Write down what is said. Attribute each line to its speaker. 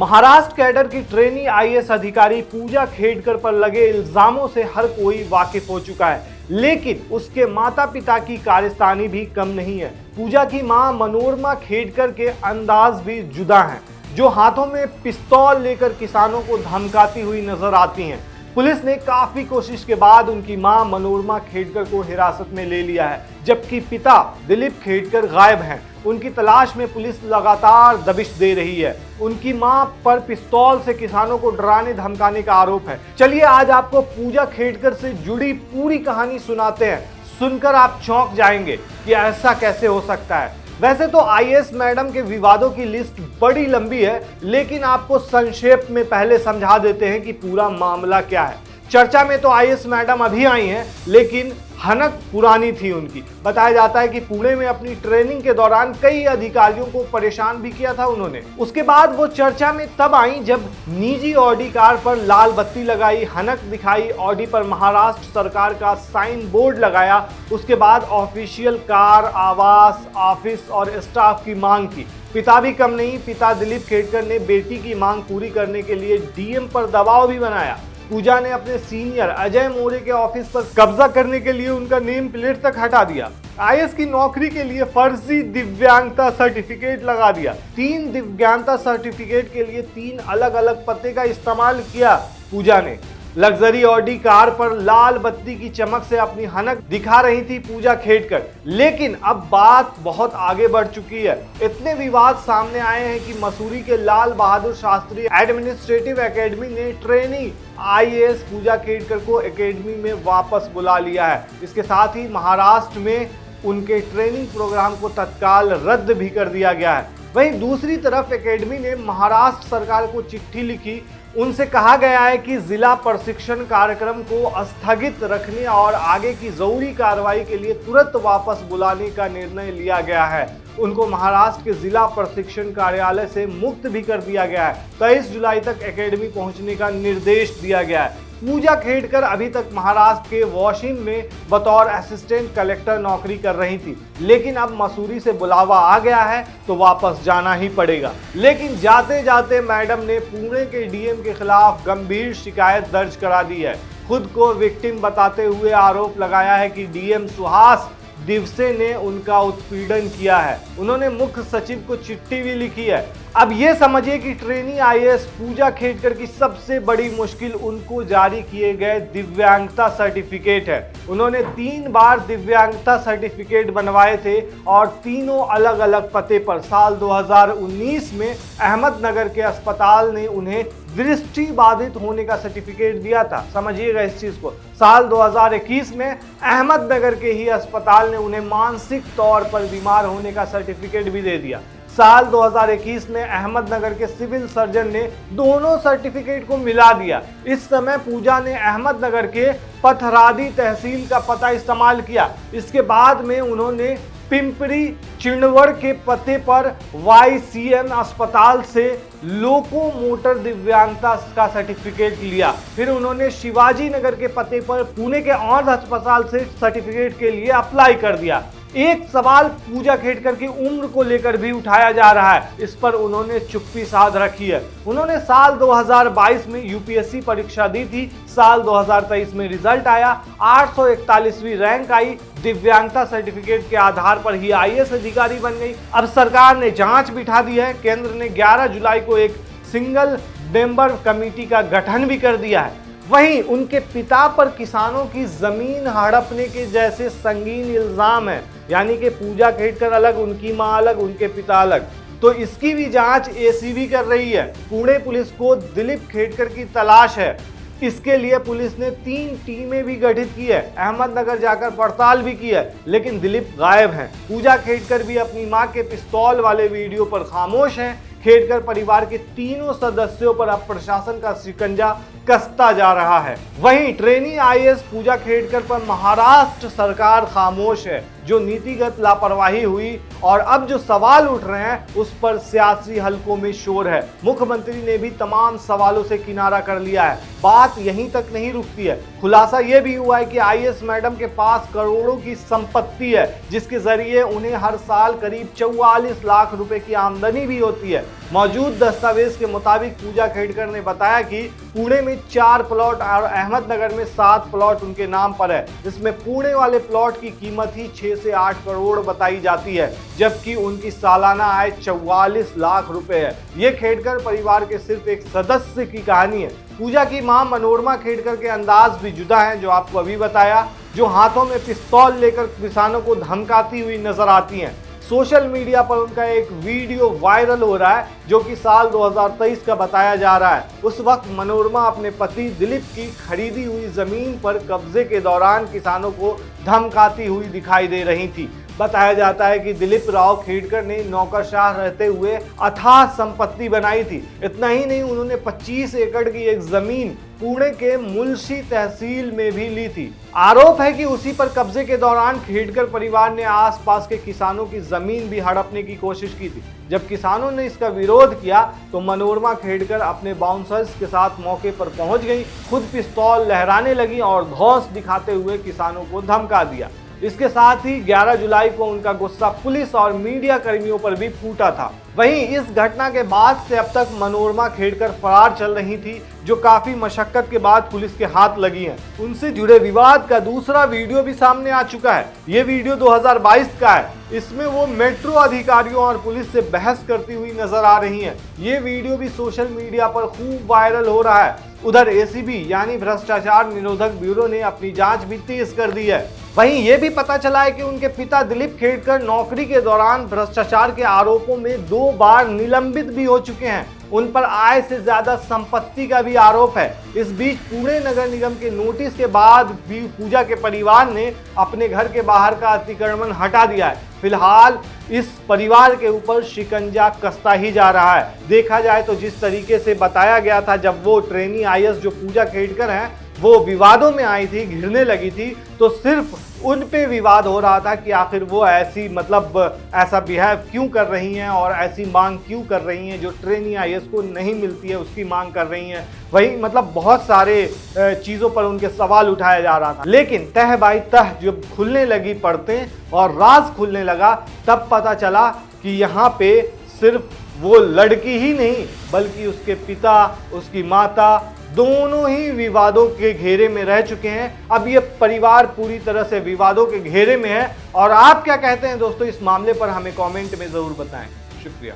Speaker 1: Maharashtra cadre की trainee IAS अधिकारी पूजा खेडकर पर लगे इल्जामों से हर कोई वाकिफ हो चुका है, लेकिन उसके माता पिता की कारस्तानी भी कम नहीं है। पूजा की मां मनोरमा खेडकर के अंदाज भी जुदा हैं, जो हाथों में पिस्तौल लेकर किसानों को धमकाती हुई नजर आती हैं। पुलिस ने काफी कोशिश के बाद उनकी मां मनोरमा खेडकर को हिरासत में ले लिया है, जबकि पिता दिलीप खेडकर गायब हैं। उनकी तलाश में पुलिस लगातार दबिश दे रही है। उनकी मां पर पिस्तौल से किसानों को डराने धमकाने का आरोप है। चलिए आज आपको पूजा खेडकर से जुड़ी पूरी कहानी सुनाते हैं। सुनकर आप चौंक जाएंगे कि ऐसा कैसे हो सकता है। वैसे तो आईएएस मैडम के विवादों की लिस्ट बड़ी लंबी है, लेकिन आपको संक्षेप में पहले समझा देते हैं कि पूरा मामला क्या है। चर्चा में तो आईएएस मैडम अभी आई हैं, लेकिन हनक पुरानी थी उनकी। बताया जाता है कि पुणे में अपनी ट्रेनिंग के दौरान कई अधिकारियों को परेशान भी किया था उन्होंने। उसके बाद वो चर्चा में तब आई जब निजी ऑडी कार पर लाल बत्ती लगाई, हनक दिखाई, ऑडी पर महाराष्ट्र सरकार का साइन बोर्ड लगाया। उसके बाद ऑफिशियल कार, आवास, ऑफिस और स्टाफ की मांग की। पिता भी कम नहीं, पिता दिलीप खेडकर ने बेटी की मांग पूरी करने के लिए डीएम पर दबाव भी बनाया। पूजा ने अपने सीनियर अजय मोरे के ऑफिस पर कब्जा करने के लिए उनका नेम प्लेट तक हटा दिया। आईएएस की नौकरी के लिए फर्जी दिव्यांगता सर्टिफिकेट लगा दिया। 3 दिव्यांगता सर्टिफिकेट के लिए 3 अलग अलग पते का इस्तेमाल किया पूजा ने। लग्जरी ऑडी कार पर लाल बत्ती की चमक से अपनी हनक दिखा रही थी पूजा खेडकर। लेकिन अब बात बहुत आगे बढ़ चुकी है। इतने विवाद सामने आए हैं कि मसूरी के लाल बहादुर शास्त्री एडमिनिस्ट्रेटिव एकेडमी ने ट्रेनी आईएएस पूजा खेडकर को एकेडमी में वापस बुला लिया है। इसके साथ ही महाराष्ट्र में उनके ट्रेनिंग प्रोग्राम को तत्काल रद्द भी कर दिया गया है। वहीं दूसरी तरफ एकेडमी ने महाराष्ट्र सरकार को चिट्ठी लिखी। उनसे कहा गया है कि जिला प्रशिक्षण कार्यक्रम को स्थगित रखने और आगे की जरूरी कार्रवाई के लिए तुरंत वापस बुलाने का निर्णय लिया गया है। उनको महाराष्ट्र के जिला प्रशिक्षण कार्यालय से मुक्त भी कर दिया गया है। 23 जुलाई तक एकेडमी पहुंचने का निर्देश दिया गया है। पूजा खेडकर अभी तक महाराष्ट्र के वाशिम में बतौर असिस्टेंट कलेक्टर नौकरी कर रही थी, लेकिन अब मसूरी से बुलावा आ गया है तो वापस जाना ही पड़ेगा। लेकिन जाते जाते मैडम ने पुणे के डीएम के खिलाफ गंभीर शिकायत दर्ज करा दी है। खुद को विक्टिम बताते हुए आरोप लगाया है कि डीएम सुहास दिवसे ने उनका उत्पीड़न किया है। उन्होंने मुख्य सचिव को चिट्ठी भी लिखी है। अब ये समझिए कि ट्रेनी आईएएस पूजा खेडकर की सबसे बड़ी मुश्किल उनको जारी किए गए दिव्यांगता सर्टिफिकेट है। उन्होंने 3 बार दिव्यांगता सर्टिफिकेट बनवाए थे और तीनों अलग अलग पते पर। साल 2019 में अहमदनगर के अस्पताल ने उन्हें दृष्टि बाधित होने का सर्टिफिकेट दिया था। समझिएगा इस चीज को। साल 2021 में अहमदनगर के ही अस्पताल ने उन्हें मानसिक तौर पर बीमार होने का सर्टिफिकेट भी दे दिया। साल 2021 में अहमदनगर के सिविल सर्जन ने दोनों सर्टिफिकेट को मिला दिया। इस समय पूजा ने अहमदनगर के पथरादी तहसील का पता इस्तेमाल किया। इसके बाद में उन्होंने पिंपरी चिंडवड़ के पते पर वाईसीएम अस्पताल से लोको मोटर दिव्यांगता का सर्टिफिकेट लिया। फिर उन्होंने शिवाजी नगर के पते पर पुणे के औंध अस्पताल से सर्टिफिकेट के लिए अप्लाई कर दिया। एक सवाल पूजा खेडकर की उम्र को लेकर भी उठाया जा रहा है। इस पर उन्होंने चुप्पी साध रखी है। उन्होंने साल 2022 में यूपीएससी परीक्षा दी थी। साल 2023 में रिजल्ट आया, 841वीं रैंक आई। दिव्यांगता सर्टिफिकेट के आधार पर ही आईएएस अधिकारी बन गई। अब सरकार ने जांच बिठा दी है। केंद्र ने 11 जुलाई को एक सिंगल मेंबर कमेटी का गठन भी कर दिया है। वहीं उनके पिता पर किसानों की जमीन हड़पने के जैसे संगीन इल्जाम है, यानी कि पूजा खेडकर अलग, उनकी मां अलग, उनके पिता अलग। तो इसकी भी जांच एसीबी कर रही है। पुणे पुलिस को दिलीप खेडकर की तलाश है। इसके लिए पुलिस ने 3 टीमें भी गठित की है। अहमदनगर जाकर पड़ताल भी की है, लेकिन दिलीप गायब हैं। पूजा खेडकर भी अपनी मां के पिस्तौल वाले वीडियो पर खामोश हैं। खेडकर परिवार के तीनों सदस्यों पर अब प्रशासन का शिकंजा कसता जा रहा है। वहीं ट्रेनी आईएएस पूजा खेडकर पर महाराष्ट्र सरकार खामोश है। जो नीतिगत लापरवाही हुई और अब जो सवाल उठ रहे हैं उस पर सियासी हलकों में शोर है। मुख्यमंत्री ने भी तमाम सवालों से किनारा कर लिया है। बात यहीं तक नहीं रुकती है। खुलासा यह भी हुआ है कि आईएएस मैडम के पास करोड़ों की संपत्ति है, जिसके जरिए उन्हें हर साल करीब 44 लाख रुपए की आमदनी भी होती है। मौजूद दस्तावेज के मुताबिक पूजा खेडकर ने बताया कि पुणे में 4 प्लॉट और अहमदनगर में 7 प्लॉट उनके नाम पर है। इसमें पुणे वाले प्लॉट की कीमत ही 6 से 8 करोड़ बताई जाती है, जबकि उनकी सालाना आय 44 लाख रुपए है। ये खेडकर परिवार के सिर्फ एक सदस्य की कहानी है। पूजा की मां मनोरमा खेडकर के अंदाज भी जुदा है, जो आपको अभी बताया, जो हाथों में पिस्तौल लेकर किसानों को धमकाती हुई नजर आती हैं। सोशल मीडिया पर उनका एक वीडियो वायरल हो रहा है, जो कि साल 2023 का बताया जा रहा है। उस वक्त मनोरमा अपने पति दिलीप की खरीदी हुई जमीन पर कब्जे के दौरान किसानों को धमकाती हुई दिखाई दे रही थी। बताया जाता है कि दिलीप राव खेडकर ने नौकरशाह रहते हुए अथाह संपत्ति बनाई थी। इतना ही नहीं, उन्होंने 25 एकड़ की एक जमीन पुणे के मुल्शी तहसील में भी ली थी। आरोप है कि उसी पर कब्जे के दौरान खेडकर परिवार ने आसपास के किसानों की जमीन भी हड़पने की कोशिश की थी। जब किसानों ने इसका विरोध किया तो मनोरमा खेडकर अपने बाउंसर्स के साथ मौके पर पहुंच गई, खुद पिस्तौल लहराने लगी और धौंस दिखाते हुए किसानों को धमका दिया। इसके साथ ही 11 जुलाई को उनका गुस्सा पुलिस और मीडिया कर्मियों पर भी फूटा था। वहीं इस घटना के बाद से अब तक मनोरमा खेडकर फरार चल रही थी, जो काफी मशक्कत के बाद पुलिस के हाथ लगी हैं। उनसे जुड़े विवाद का दूसरा वीडियो भी सामने आ चुका है। ये वीडियो 2022 का है। इसमें वो मेट्रो अधिकारियों और पुलिस से बहस करती हुई नजर आ रही हैं। ये वीडियो भी सोशल मीडिया पर खूब वायरल हो रहा है। उधर एसीबी यानी भ्रष्टाचार निरोधक ब्यूरो ने अपनी जांच भी तेज कर दी है। वहीं ये भी पता चला है कि उनके पिता दिलीप खेडकर नौकरी के दौरान भ्रष्टाचार के आरोपों में 2 बार निलंबित भी हो चुके हैं। उन पर आय से ज्यादा संपत्ति का भी आरोप है। इस बीच पुणे नगर निगम के नोटिस के बाद भी पूजा के परिवार ने अपने घर के बाहर का अतिक्रमण हटा दिया है। फिलहाल इस परिवार के ऊपर शिकंजा कसता ही जा रहा है। देखा जाए तो जिस तरीके से बताया गया था, जब वो ट्रेनी आईएएस जो पूजा खेडकर हैं वो विवादों में आई थी, घिरने लगी थी, तो सिर्फ उन पे विवाद हो रहा था कि आखिर वो ऐसी ऐसा बिहेव क्यों कर रही हैं और ऐसी मांग क्यों कर रही हैं जो ट्रेनी आईएएस को नहीं मिलती है, उसकी मांग कर रही हैं। वही बहुत सारे चीज़ों पर उनके सवाल उठाया जा रहा था। लेकिन तह बाई तह जब खुलने लगी परतें और राज खुलने लगा, तब पता चला कि यहाँ पे सिर्फ वो लड़की ही नहीं बल्कि उसके पिता, उसकी माता, दोनों ही विवादों के घेरे में रह चुके हैं। अब ये परिवार पूरी तरह से विवादों के घेरे में है। और आप क्या कहते हैं दोस्तों इस मामले पर, हमें कमेंट में जरूर बताएं। शुक्रिया।